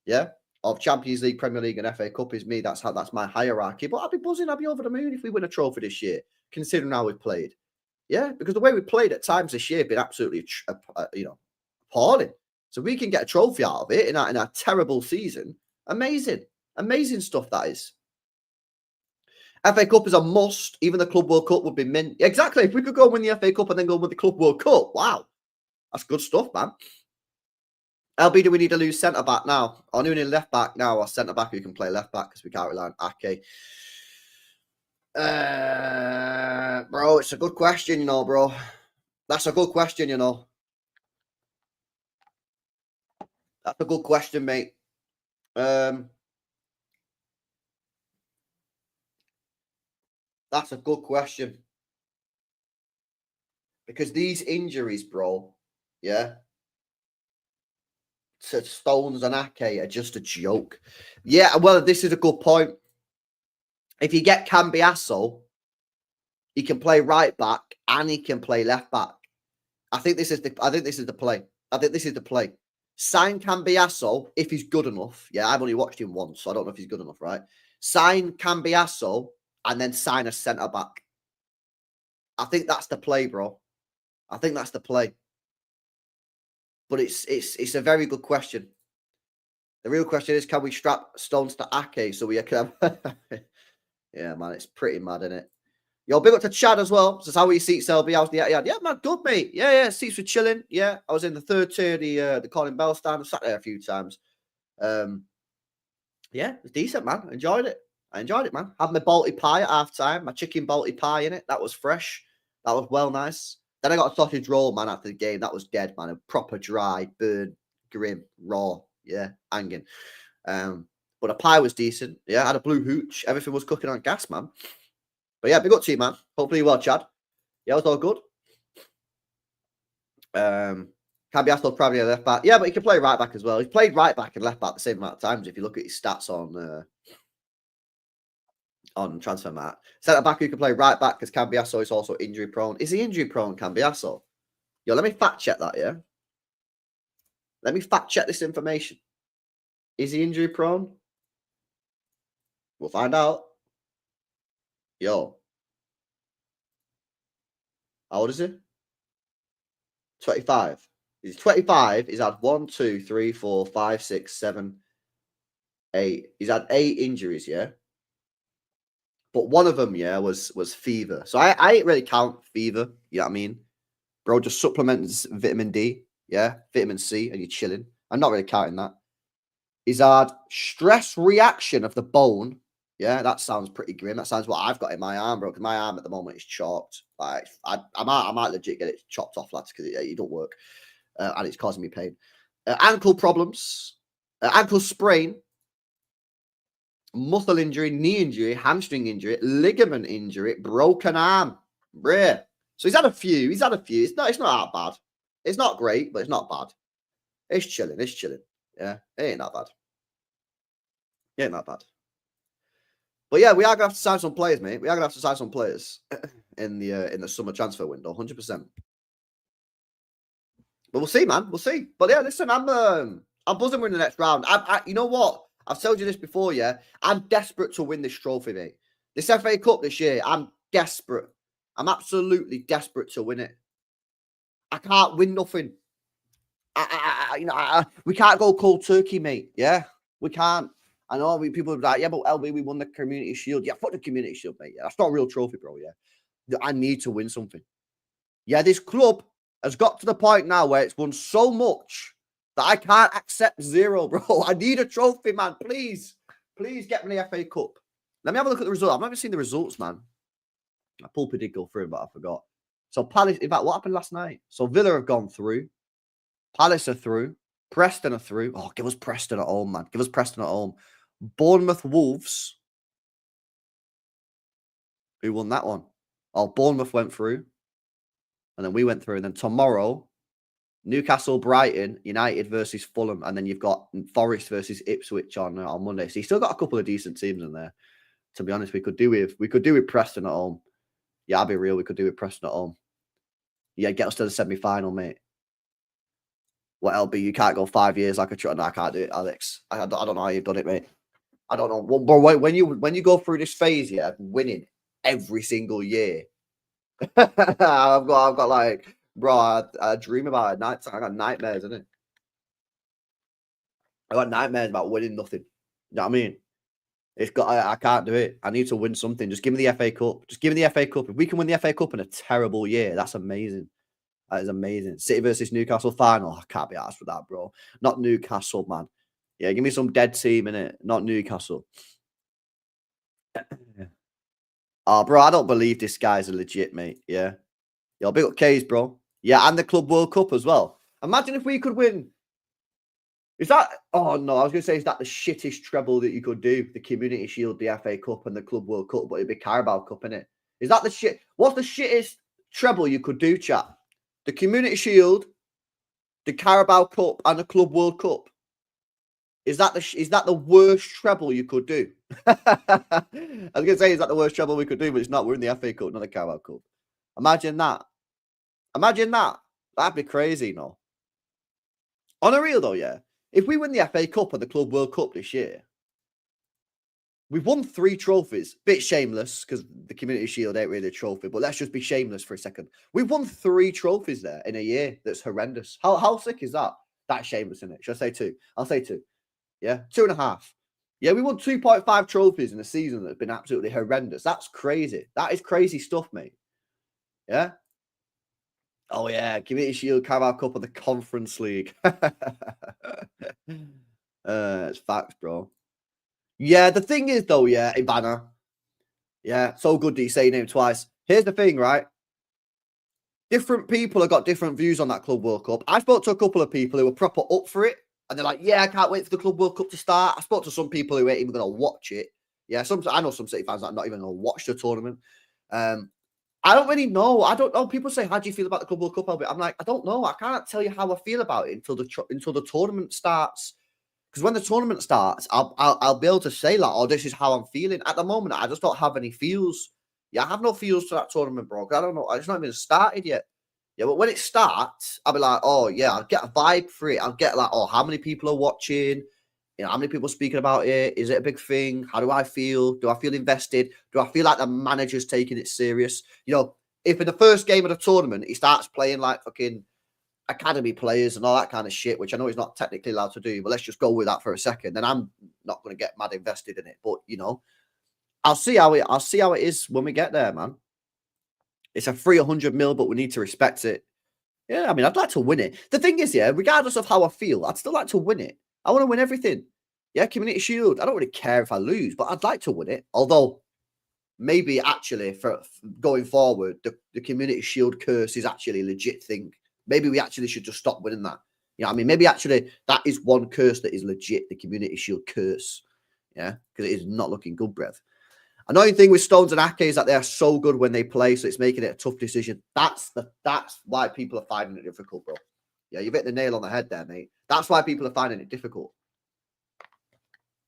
Speaker 4: yeah, of Champions League, Premier League, and FA Cup is me. That's my hierarchy. But I'd be buzzing. I'd be over the moon if we win a trophy this year, considering how we've played. Yeah, because the way we played at times this year has been absolutely, appalling. So we can get a trophy out of it in a terrible season. Amazing. Amazing stuff, that is. FA Cup is a must. Even the Club World Cup would be mint. Exactly. If we could go and win the FA Cup and then go and win the Club World Cup, wow. That's good stuff, man. LB, do we need to lose centre-back now? Or do we need left-back now or centre-back who can play left-back because we can't rely on Ake? Bro, it's a good question, you know, bro. That's a good question, you know. That's a good question, mate. That's a good question. Because these injuries, bro, yeah, to Stones and Ake are just a joke. Yeah, well, this is a good point. If you get Cambiasso, he can play right back and he can play left back. I think this is the play. Sign Cambiasso if he's good enough. Yeah, I've only watched him once, so I don't know if he's good enough, right? Sign Cambiasso and then sign a centre back. I think that's the play, bro. I think that's the play. But it's a very good question. The real question is, can we strap Stones to Ake so we can have... Yeah, man, it's pretty mad, isn't it? Yo, big up to Chad as well. Says, how are your seats, LB? How's the Etihad? Yeah, man, good, mate. Yeah, seats were chilling. Yeah, I was in the 3rd tier, the Colin Bell stand. I sat there a few times. Yeah, it was decent, man. I enjoyed it, man. Had my Balti pie at half-time, my chicken Balti pie in it. That was fresh. That was well nice. Then I got a sausage roll, man, after the game. That was dead, man. A proper dry, burnt, grim, raw. Yeah, hanging. But But the pie was decent. Yeah, I had a blue hooch. Everything was cooking on gas, man. But yeah, big up to you, man. Hopefully you well, Chad. Yeah, it was all good. Cambiasso probably a left back. Yeah, but he can play right back as well. He's played right back and left back the same amount of times if you look at his stats on transfer mat. Centre back who can play right back because Cambiasso is also injury prone. Is he injury prone, Cambiasso? Yo, let me fact check that, yeah? Let me fact check this information. Is he injury prone? We'll find out. Yo. How old is he? 25. He's 25. He's had 1, 2, 3, 4, 5, 6, 7, 8. He's had 8 injuries, yeah? But one of them, yeah, was fever. So I ain't really count fever, you know what I mean? Bro, just supplements vitamin D, yeah? Vitamin C, and you're chilling. I'm not really counting that. He's had stress reaction of the bone. Yeah, that sounds pretty grim. That sounds what I've got in my arm, bro. Because my arm at the moment is chalked. Like I might legit get it chopped off, lads, because it don't work, and it's causing me pain. Ankle problems, ankle sprain, muscle injury, knee injury, hamstring injury, ligament injury, broken arm. Bruh. So he's had a few. It's not that bad. It's not great, but it's not bad. It's chilling. Yeah, it ain't that bad. It ain't that bad. But yeah, we are gonna have to sign some players, mate. We are gonna have to sign some players in the summer transfer window, 100%. But we'll see, man. We'll see. But yeah, listen, I'm buzzing we're in the next round. You know what? I've told you this before, yeah. I'm desperate to win this trophy, mate. This FA Cup this year, I'm desperate. I'm absolutely desperate to win it. I can't win nothing. We can't go cold turkey, mate. Yeah, we can't. I know people are like, yeah, but LB, we won the Community Shield. Yeah, fuck the Community Shield, mate. Yeah, that's not a real trophy, bro. Yeah, I need to win something. Yeah, this club has got to the point now where it's won so much that I can't accept 0, bro. I need a trophy, man. Please get me the FA Cup. Let me have a look at the results. I've never seen the results, man. My pulpy did go through, but I forgot. So Palace, in fact, what happened last night? So Villa have gone through. Palace are through. Preston are through. Oh, give us Preston at home, man. Give us Preston at home. Bournemouth Wolves. Who won that one? Oh, Bournemouth went through. And then we went through. And then tomorrow, Newcastle, Brighton, United versus Fulham. And then you've got Forest versus Ipswich on Monday. So you still got a couple of decent teams in there. To be honest, we could do with Preston at home. Yeah, I'll be real. We could do with Preston at home. Yeah, get us to the semi-final, mate. What, LB, you can't go 5 years like a truck. No, I can't do it, Alex. I don't know how you've done it, mate. I don't know. But when you go through this phase, yeah, winning every single year. I've got like, bro, I dream about it at night. I got nightmares, isn't it? I got nightmares about winning nothing. You know what I mean? I can't do it. I need to win something. Just give me the FA Cup. Just give me the FA Cup. If we can win the FA Cup in a terrible year, that's amazing. That is amazing. City versus Newcastle final. I can't be asked for that, bro. Not Newcastle, man. Yeah, give me some dead team in it. Not Newcastle. Oh, bro, I don't believe this guy's a legit, mate. Yeah. Yo, big up K's, bro. Yeah, and the Club World Cup as well. Imagine if we could win. Is that... Oh, no, I was going to say, is that the shittest treble that you could do? The Community Shield, the FA Cup, and the Club World Cup, but it'd be Carabao Cup, innit? Is that the shit? What's the shittest treble you could do, chat? The Community Shield, the Carabao Cup, and the Club World Cup. Is that the worst treble you could do? I was going to say, is that the worst treble we could do? But it's not. We're in the FA Cup, not the Carabao Cup. Imagine that. Imagine that. That'd be crazy, no? On a real, though, yeah. If we win the FA Cup and the Club World Cup this year, we've won 3 trophies. Bit shameless, because the Community Shield ain't really a trophy, but let's just be shameless for a second. We've won 3 trophies there in a year. That's horrendous. How sick is that? That's shameless, isn't it? Should I say 2? I'll say 2. Yeah, 2.5. Yeah, we won 2.5 trophies in a season that's been absolutely horrendous. That's crazy. That is crazy stuff, mate. Yeah? Oh, yeah. Community Shield, Carabao Cup, and the Conference League. It's facts, bro. Yeah, the thing is, though, yeah, Ivana. Yeah, so good that you say your name twice. Here's the thing, right? Different people have got different views on that Club World Cup. I spoke to a couple of people who were proper up for it, And they're like, yeah, I can't wait for the Club World Cup to start. I spoke to some people who ain't even going to watch it. Yeah, I know some City fans that are not even going to watch the tournament. I don't really know. I don't know. People say, how do you feel about the Club World Cup, Albert? I'm like, I don't know. I can't tell you how I feel about it until the tournament starts. Because when the tournament starts, I'll be able to say like, oh, this is how I'm feeling. At the moment, I just don't have any feels. Yeah, I have no feels to that tournament, bro. I don't know. It's not even started yet. Yeah, but when it starts, I'll be like, oh yeah, I'll get a vibe for it. I'll get like, oh, how many people are watching? You know, how many people are speaking about it? Is it a big thing? How do I feel? Do I feel invested? Do I feel like the manager's taking it serious? You know, if in the first game of the tournament he starts playing like fucking academy players and all that kind of shit, which I know he's not technically allowed to do, but let's just go with that for a second, then I'm not going to get mad invested in it. But you know, I'll see how it is when we get there, man. It's a 300 mil, but we need to respect it. Yeah, I mean, I'd like to win it. The thing is, yeah, regardless of how I feel, I'd still like to win it. I want to win everything. Yeah, Community Shield. I don't really care if I lose, but I'd like to win it. Although, maybe actually, for going forward, the Community Shield curse is actually a legit thing. Maybe we actually should just stop winning that. You know what I mean? Maybe actually that is one curse that is legit, the Community Shield curse. Yeah, because it is not looking good, brev. Annoying thing with Stones and Ake is that they are so good when they play, so it's making it a tough decision. That's why people are finding it difficult, bro. Yeah, you've hit the nail on the head there, mate. That's why people are finding it difficult.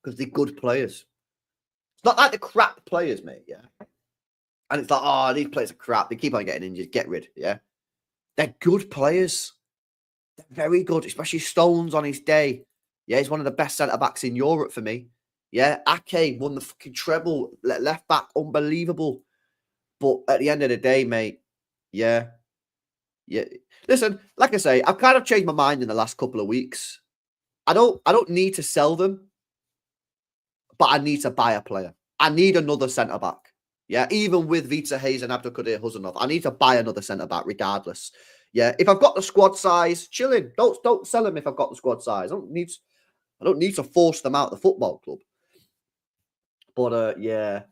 Speaker 4: Because they're good players. It's not like the crap players, mate, yeah? And it's like, oh, these players are crap. They keep on getting injured. Get rid, yeah? They're good players. They're very good, especially Stones on his day. Yeah, he's one of the best centre-backs in Europe for me. Yeah, Ake won the fucking treble, left back, unbelievable. But at the end of the day, mate, yeah. Listen, like I say, I've kind of changed my mind in the last couple of weeks. I don't need to sell them, but I need to buy a player. I need another centre back. Yeah, even with Vitor Reis and Abdelkader Huzanov, I need to buy another centre back regardless. Yeah, if I've got the squad size, chilling. Don't sell them if I've got the squad size. I don't need to force them out the football club. But yeah,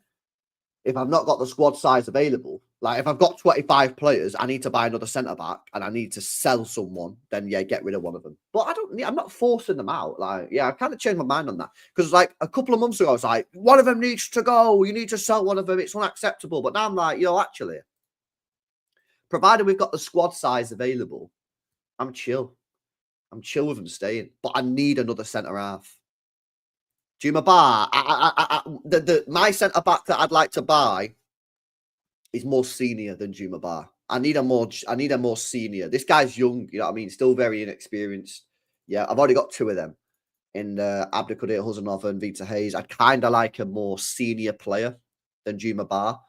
Speaker 4: if I've not got the squad size available, like if I've got 25 players, I need to buy another centre back and I need to sell someone, then yeah, get rid of one of them. But I'm not forcing them out. Like, yeah, I kind of changed my mind on that. Because like a couple of months ago, I was like, one of them needs to go. You need to sell one of them. It's unacceptable. But now I'm like, actually, provided we've got the squad size available, I'm chill. I'm chill with them staying. But I need another centre half. Juma Bar, my centre back that I'd like to buy is more senior than Juma Bar. I need a more senior. This guy's young, you know what I mean? Still very inexperienced. Yeah, I've already got two of them in Abdelkader Huzanov and Vitor Reis. I'd kind of like a more senior player than Juma Bar.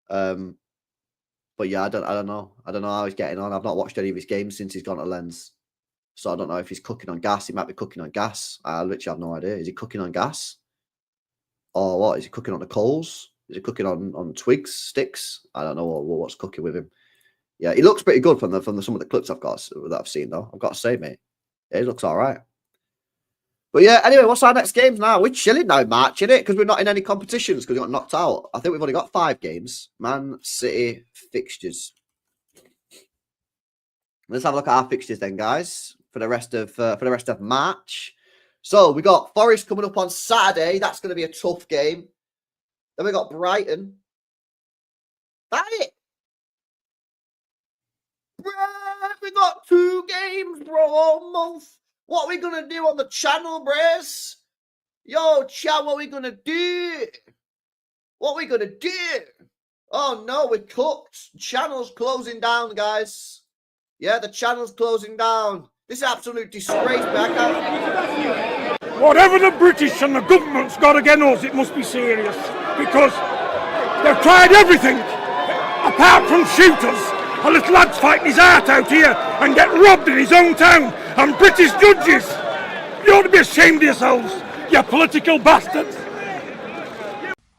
Speaker 4: But yeah, I don't know. I don't know how he's getting on. I've not watched any of his games since he's gone to Lens. So I don't know if he's cooking on gas. He might be cooking on gas. I literally have no idea. Is he cooking on gas? Or what? Is he cooking on the coals? Is he cooking on twigs, sticks? I don't know what's cooking with him. Yeah, he looks pretty good from some of the clips that I've seen though. I've got to say, mate. Yeah, he looks all right. But yeah, anyway, what's our next games now? We're chilling now, March, innit? Because we're not in any competitions because we got knocked out. I think we've only got 5 games. Man City fixtures. Let's have a look at our fixtures then, guys, for the rest of March. So we got Forest coming up on Saturday. That's going to be a tough game. Then we got Brighton. That it. Bro, we got 2 games, bro, almost. What are we going to do on the channel, bros? Yo, chat, what are we going to do? What are we going to do? Oh, no, we're cooked. Channel's closing down, guys. Yeah, the channel's closing down. This is absolute disgrace, back.
Speaker 5: Whatever the British and the government's got against us, it must be serious. Because they've tried everything, apart from shooters. A little lad's fighting his heart out here and get robbed in his own town. And British judges, you ought to be ashamed of yourselves, you political bastards.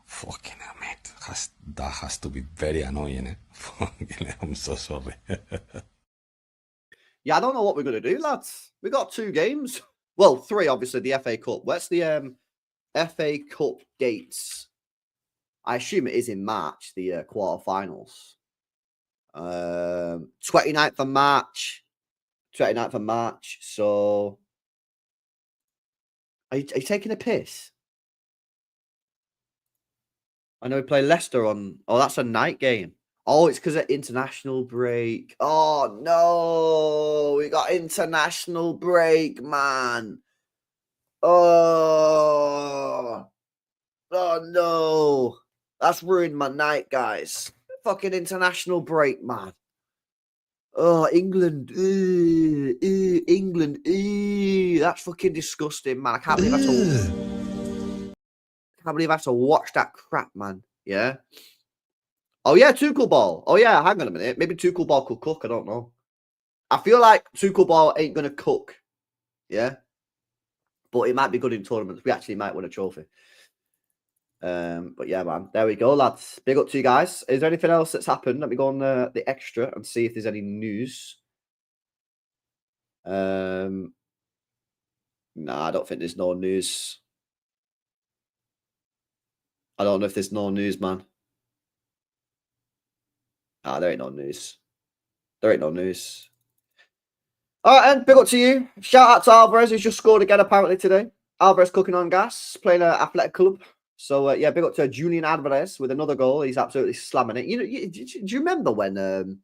Speaker 6: Fucking hell, mate. That has to be very annoying, eh? Fucking hell, I'm so sorry.
Speaker 4: Yeah, I don't know what we're going to do, lads. We got 2 games. Well, 3, obviously, the FA Cup. What's the FA Cup dates? I assume it is in March, the quarterfinals. 29th of March. 29th of March. So Are you taking a piss? I know we play Leicester on. Oh, that's a night game. Oh, it's because of international break. Oh no, we got international break, man. Oh, oh no, that's ruined my night, guys. Fucking international break, man. Oh, England. England. That's fucking disgusting, man. I can't believe I have to watch that crap, man. Yeah. Oh, yeah, Tuchel ball. Oh, yeah, hang on a minute. Maybe Tuchel ball could cook. I don't know. I feel like Tuchel ball ain't going to cook. Yeah. But it might be good in tournaments. We actually might win a trophy. But yeah, man. There we go, lads. Big up to you guys. Is there anything else that's happened? Let me go on the extra and see if there's any news. Nah, I don't think there's no news. I don't know if there's no news, man. Nah, there ain't no news. There ain't no news. All right, and big up to you. Shout out to Alvarez, who's just scored again apparently today. Alvarez cooking on gas, playing at Athletic Club. So, yeah, big up to Julian Alvarez with another goal. He's absolutely slamming it. You know, do you remember when... do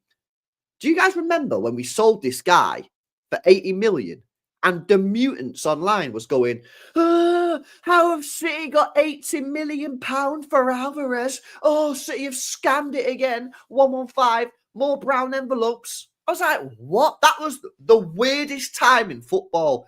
Speaker 4: you guys remember when we sold this guy for 80 million? And the mutants online was going, how have City got 80 million pounds for Alvarez? Oh, City have scammed it again. 115, more brown envelopes. I was like, what? That was the weirdest time in football.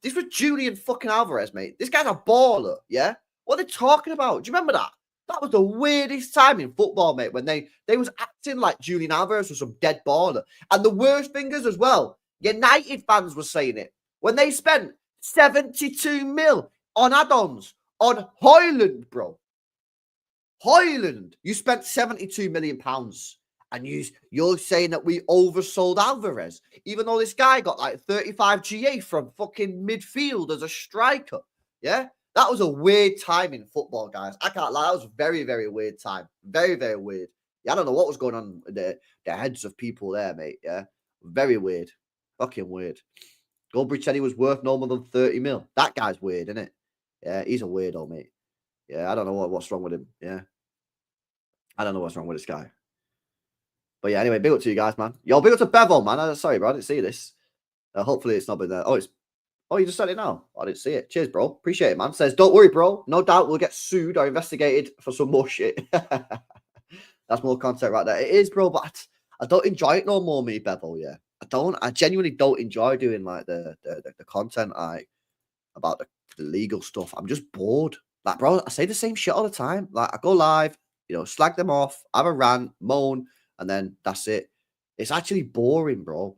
Speaker 4: This was Julian fucking Alvarez, mate. This guy's a baller, yeah? What are they talking about? Do you remember that? That was the weirdest time in football, mate, when they was acting like Julian Alvarez was some dead baller. And the worst thing is as well, United fans were saying it. When they spent 72 mil on add-ons on Højlund, bro. Højlund. You spent 72 million pounds. And you're saying that we oversold Alvarez. Even though this guy got like 35 GA from fucking midfield as a striker. Yeah? That was a weird time in football, guys. I can't lie. That was a very, very weird time. Very, very weird. Yeah, I don't know what was going on in the heads of people there, mate. Yeah? Very weird. Fucking weird. Goldbridge said he was worth no more than 30 mil. That guy's weird, isn't it? Yeah, he's a weirdo, mate. Yeah, I don't know what's wrong with him. Yeah. I don't know what's wrong with this guy. But yeah, anyway, big up to you guys, man. Yo, big up to Bevel, man. Sorry, bro. I didn't see this. Hopefully it's not been there. Oh, you just said it now. I didn't see it. Cheers, bro. Appreciate it, man. Says, don't worry, bro. No doubt we'll get sued or investigated for some more shit. That's more content right there. It is, bro, but I don't enjoy it no more, me, Bevel, yeah. I genuinely don't enjoy doing like the content about the legal stuff. I'm just bored. Like, bro, I say the same shit all the time. Like, I go live, slag them off, have a rant, moan, and then that's it. It's actually boring, bro.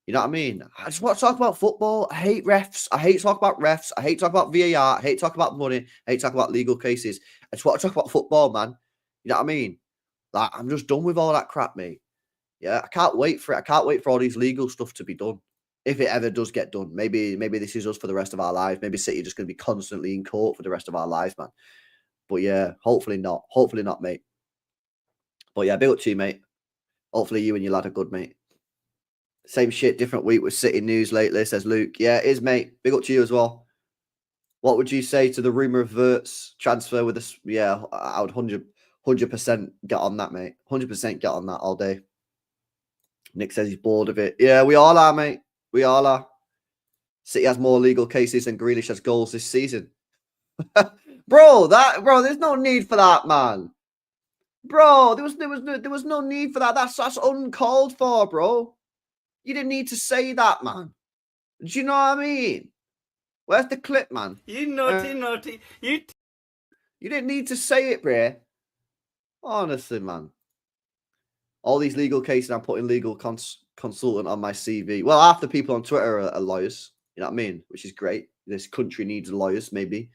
Speaker 4: You know what I mean? I just want to talk about football. I hate refs. I hate talking about refs. I hate talking about VAR. I hate talking about money. I hate talking about legal cases. I just want to talk about football, man. You know what I mean? Like, I'm just done with all that crap, mate. Yeah, I can't wait for it. I can't wait for all these legal stuff to be done. If it ever does get done. Maybe this is us for the rest of our lives. Maybe City are just going to be constantly in court for the rest of our lives, man. But yeah, hopefully not. Hopefully not, mate. But yeah, big up to you, mate. Hopefully you and your lad are good, mate. Same shit, different week with City news lately, says Luke. Yeah, it is, mate. Big up to you as well. What would you say to the rumour of Wirtz transfer with us? Yeah, I would 100% get on that, mate. 100% get on that all day. Nick says he's bored of it. Yeah, we all are, mate. We all are. City has more legal cases than Grealish has goals this season. Bro, there's no need for that, man. Bro, there was no need for that. That's uncalled for, bro. You didn't need to say that, man. Do you know what I mean? Where's the clip, man?
Speaker 7: You naughty. You
Speaker 4: didn't need to say it, bro. Honestly, man. All these legal cases, I'm putting legal consultant on my CV. Well, half the people on Twitter are lawyers. You know what I mean? Which is great. This country needs lawyers, maybe.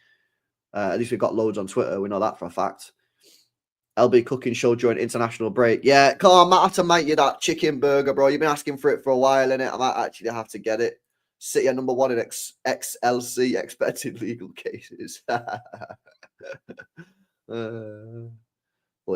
Speaker 4: At least we've got loads on Twitter. We know that for a fact. LB cooking show during international break. Yeah, come on, I might have to make you that chicken burger, bro. You've been asking for it for a while, innit? I might actually have to get it. City are number 1 in XLC, expected legal cases. Funny,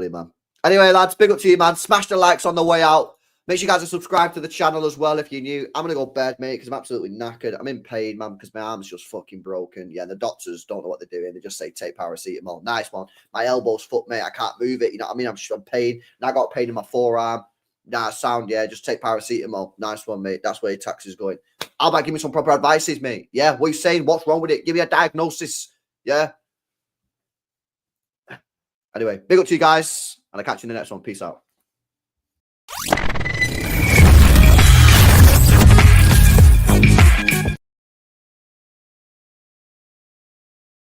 Speaker 4: man. Anyway, lads, big up to you, man. Smash the likes on the way out. Make sure you guys are subscribed to the channel as well if you're new. I'm going to go bed, mate, because I'm absolutely knackered. I'm in pain, man, because my arm's just fucking broken. Yeah, the doctors don't know what they're doing. They just say, take paracetamol. Nice one. My elbow's fucked, mate. I can't move it. You know what I mean? I'm just in pain. And I got pain in my forearm. Nah, sound, yeah. Just take paracetamol. Nice one, mate. That's where your tax is going. Albert, give me some proper advices, mate. Yeah, what are you saying? What's wrong with it? Give me a diagnosis. Yeah. Anyway, big up to you guys, and I'll catch you in the next one. Peace out.